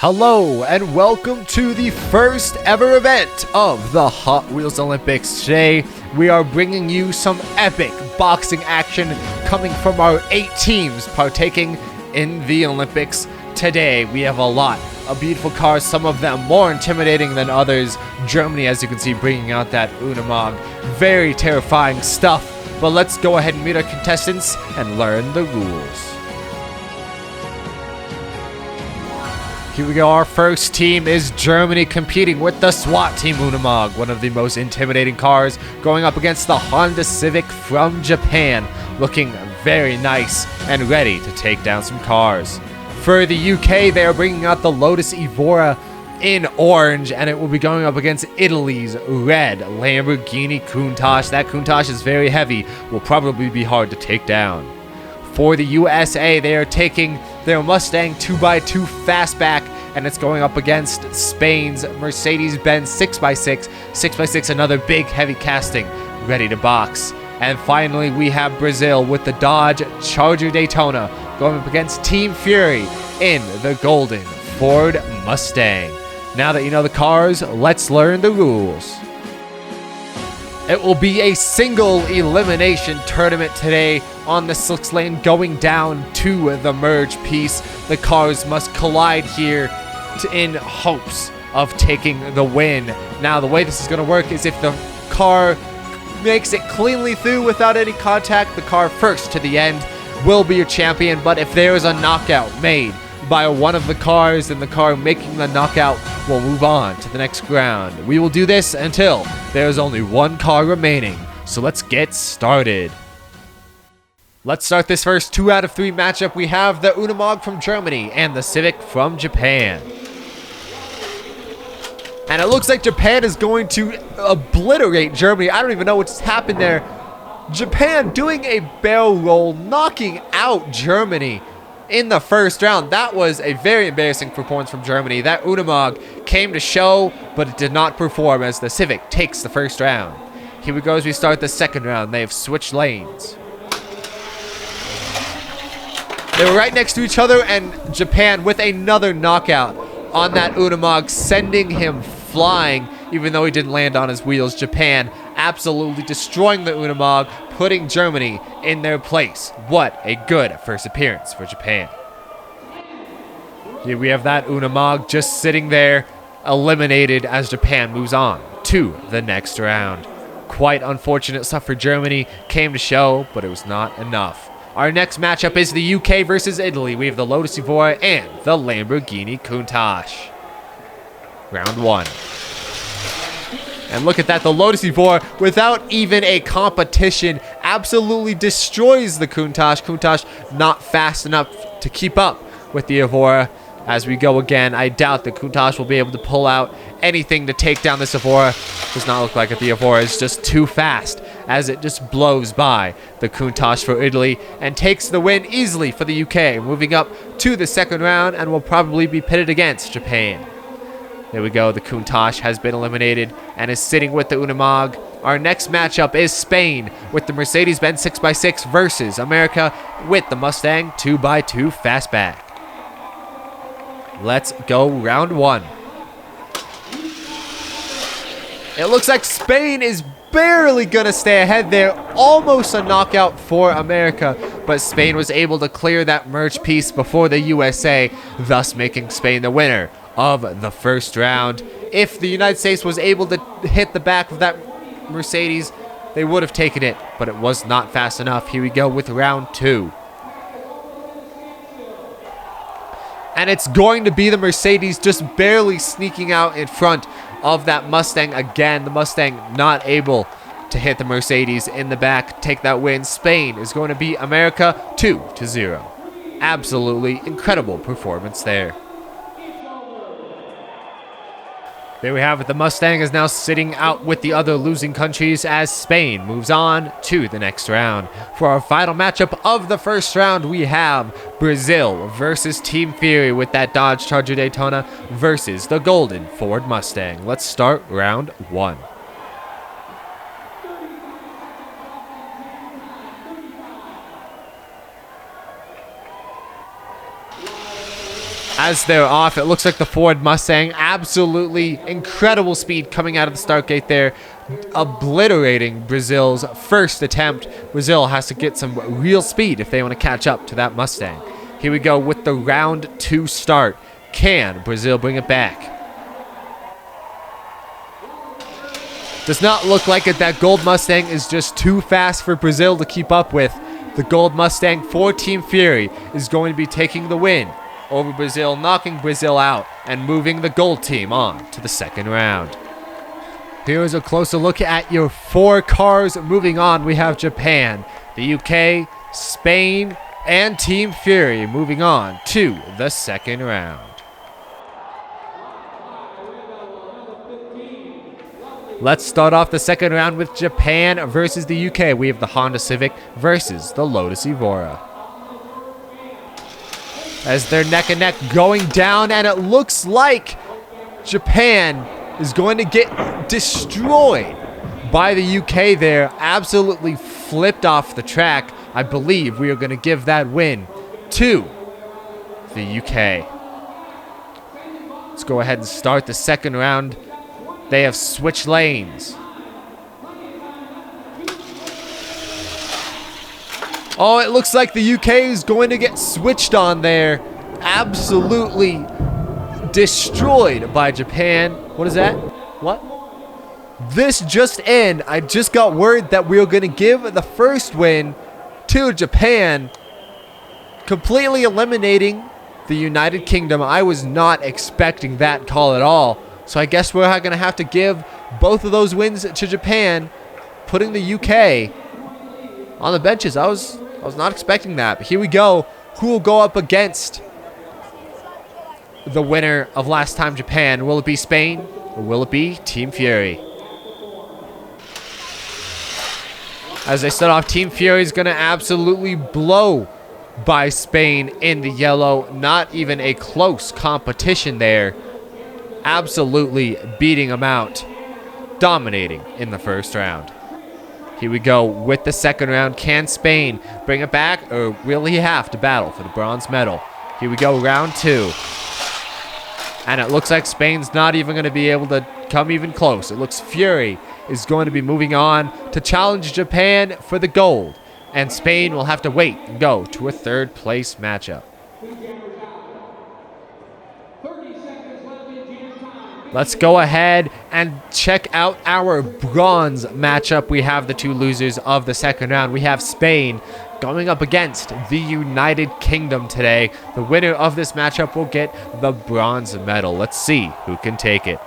Hello and welcome to the first ever event of the Hot Wheels Olympics. Today we are bringing you some epic boxing action coming from our 8 teams partaking in the Olympics. Today we have a lot of beautiful cars, some of them more intimidating than others. Germany, as you can see, bringing out that Unimog. Very terrifying stuff, but let's go ahead and meet our contestants and learn the rules. Here we go, our first team is Germany competing with the SWAT Team Unimog, one of the most intimidating cars, going up against the Honda Civic from Japan, looking very nice and ready to take down some cars. For the UK, they are bringing out the Lotus Evora in orange, and it will be going up against Italy's red Lamborghini Countach. That Countach is very heavy, will probably be hard to take down. For the USA, they are taking their Mustang 2x2 Fastback, and it's going up against Spain's Mercedes-Benz 6x6. 6x6, another big heavy casting, ready to box. And finally, we have Brazil with the Dodge Charger Daytona going up against Team Fury in the golden Ford Mustang. Now that you know the cars, let's learn the rules. It will be a single elimination tournament today on the 6 lane going down to the merge piece. The cars must collide here in hopes of taking the win. Now, the way this is going to work is if the car makes it cleanly through without any contact, the car first to the end will be your champion. But if there is a knockout made by one of the cars, then the car making the knockout will move on to the next round. We will do this until there is only one car remaining. So let's get started. Let's start this first 2 out of 3 matchup. We have the Unimog from Germany and the Civic from Japan. And it looks like Japan is going to obliterate Germany. I don't even know what's happened there. Japan doing a barrel roll, knocking out Germany in the first round. That was a very embarrassing performance from Germany. That Unimog came to show, but it did not perform as the Civic takes the first round. Here we go as we start the second round. They have switched lanes. They were right next to each other, and Japan with another knockout on that Unimog, sending him flying, even though he didn't land on his wheels. Japan absolutely destroying the Unimog, putting Germany in their place. What a good first appearance for Japan. Here we have that Unimog just sitting there, eliminated as Japan moves on to the next round. Quite unfortunate stuff for Germany. Came to show, but it was not enough. Our next matchup is the UK versus Italy. We have the Lotus Evora and the Lamborghini Countach. Round 1. And look at that, the Lotus Evora, without even a competition, absolutely destroys the Countach. Countach not fast enough to keep up with the Evora. As we go again, I doubt the Countach will be able to pull out anything to take down this Evora. Does not look like it. The Evora is just too fast as it just blows by the Countach for Italy and takes the win easily for the UK, moving up to the second round and will probably be pitted against Japan. There we go. The Countach has been eliminated and is sitting with the Unimog. Our next matchup is Spain with the Mercedes-Benz 6x6 versus America with the Mustang 2x2 Fastback. Let's go round 1. It looks like Spain is barely going to stay ahead there. Almost a knockout for America, but Spain was able to clear that merge piece before the USA, thus making Spain the winner of the first round. If the United States was able to hit the back of that Mercedes, they would have taken it, but it was not fast enough. Here we go with round 2. And it's going to be the Mercedes just barely sneaking out in front of that Mustang again. The Mustang not able to hit the Mercedes in the back, take that win. Spain is going to beat America 2-0. Absolutely incredible performance there. There we have it. The Mustang is now sitting out with the other losing countries as Spain moves on to the next round. For our final matchup of the first round, we have Brazil versus Team Fury with that Dodge Charger Daytona versus the golden Ford Mustang. Let's start round 1. As they're off, it looks like the Ford Mustang, absolutely incredible speed coming out of the start gate there, obliterating Brazil's first attempt. Brazil has to get some real speed if they want to catch up to that Mustang. Here we go with the round 2 start. Can Brazil bring it back? Does not look like it. That gold Mustang is just too fast for Brazil to keep up with. The gold Mustang for Team Fury is going to be taking the win over Brazil, knocking Brazil out and moving the gold team on to the second round. Here's a closer look at your 4 cars. Moving on, we have Japan, the UK, Spain, and Team Fury moving on to the second round. Let's start off the second round with Japan versus the UK. We have the Honda Civic versus the Lotus Evora. As they're neck and neck going down, and it looks like Japan is going to get destroyed by the UK there. Absolutely flipped off the track. I believe we are going to give that win to the UK. Let's go ahead and start the second round. They have switched lanes. Oh, it looks like the UK is going to get switched on there. Absolutely destroyed by Japan. What is that? What? This just in. I just got word that we are going to give the first win to Japan, completely eliminating the United Kingdom. I was not expecting that call at all. So I guess we're going to have to give both of those wins to Japan, putting the UK on the benches. I was not expecting that. But here we go. Who will go up against the winner of last time Japan? Will it be Spain or will it be Team Fury? As they start off, Team Fury is going to absolutely blow by Spain in the yellow. Not even a close competition there. Absolutely beating them out. Dominating in the first round. Here we go with the second round. Can Spain bring it back, or will he have to battle for the bronze medal? Here we go, round 2. And it looks like Spain's not even going to be able to come even close. It looks Fury is going to be moving on to challenge Japan for the gold. And Spain will have to wait and go to a third place matchup. Let's go ahead and check out our bronze matchup. We have the 2 losers of the second round. We have Spain going up against the United Kingdom today. The winner of this matchup will get the bronze medal. Let's see who can take it.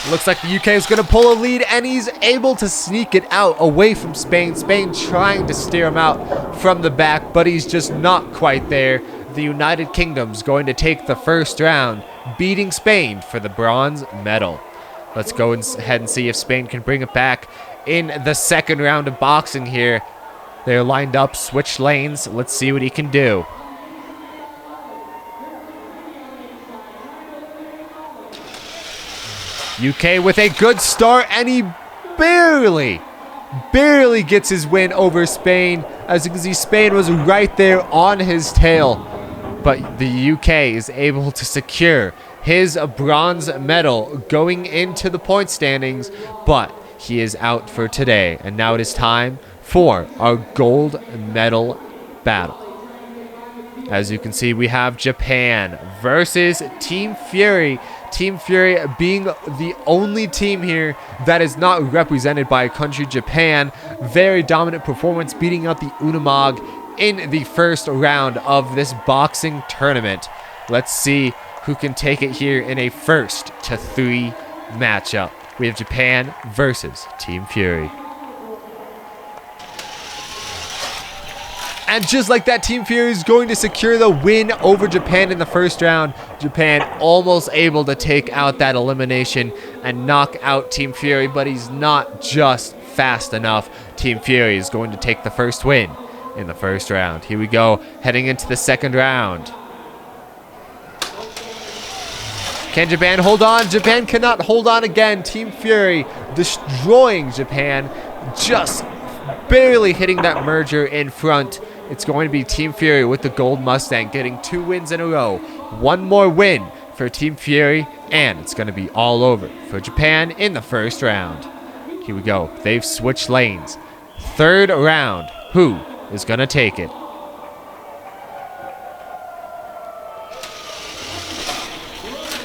Looks like the UK is going to pull a lead, and he's able to sneak it out away from Spain. Spain trying to steer him out from the back, but he's just not quite there. The United Kingdom's going to take the first round, beating Spain for the bronze medal. Let's go ahead and see if Spain can bring it back in the second round of boxing here. They're lined up, switch lanes. Let's see what he can do. UK with a good start, and he barely gets his win over Spain. As you can see, Spain was right there on his tail. But the UK is able to secure his bronze medal going into the point standings, but he is out for today. And now it is time for our gold medal battle. As you can see, we have Japan versus Team Fury. Team Fury being the only team here that is not represented by a country, Japan. Very dominant performance, beating out the Unimog in the first round of this boxing tournament. Let's see who can take it here in a 1-3 matchup. We have Japan versus Team Fury. And just like that, Team Fury is going to secure the win over Japan in the first round. Japan almost able to take out that elimination and knock out Team Fury, but he's not just fast enough. Team Fury is going to take the first win in the first round. Here we go, heading into the second round. Can Japan hold on? Japan cannot hold on again. Team Fury destroying Japan, just barely hitting that merger in front. it's going to be Team Fury with the gold Mustang getting 2 wins in a row. One more win for Team Fury, and it's going to be all over for Japan in the first round. Here we go. They've switched lanes. Third round. Who is going to take it?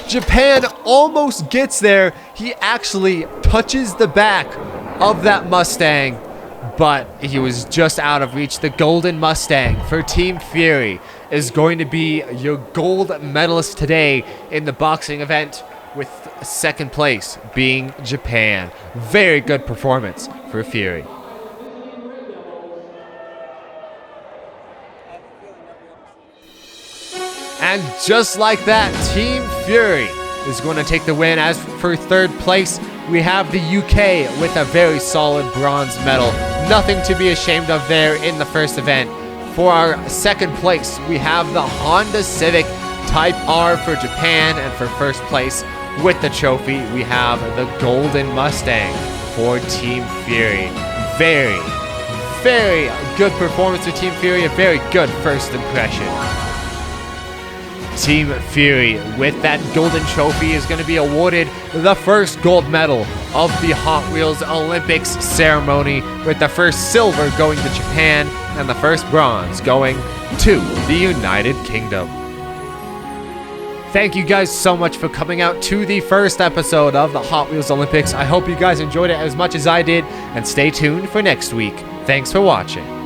Japan almost gets there. He actually touches the back of that Mustang, but he was just out of reach. The golden Mustang for Team Fury is going to be your gold medalist today in the boxing event, with second place being Japan. Very good performance for Fury. And just like that, Team Fury is going to take the win. As for third place, we have the UK with a very solid bronze medal. Nothing to be ashamed of there in the first event. For our second place, we have the Honda Civic Type R for Japan. And for first place with the trophy, we have the Golden Mustang for Team Fury. Very, very good performance for Team Fury. A very good first impression. Team Fury, with that golden trophy, is going to be awarded the first gold medal of the Hot Wheels Olympics ceremony, with the first silver going to Japan and the first bronze going to the United Kingdom. Thank you guys so much for coming out to the first episode of the Hot Wheels Olympics. I hope you guys enjoyed it as much as I did, and stay tuned for next week. Thanks for watching.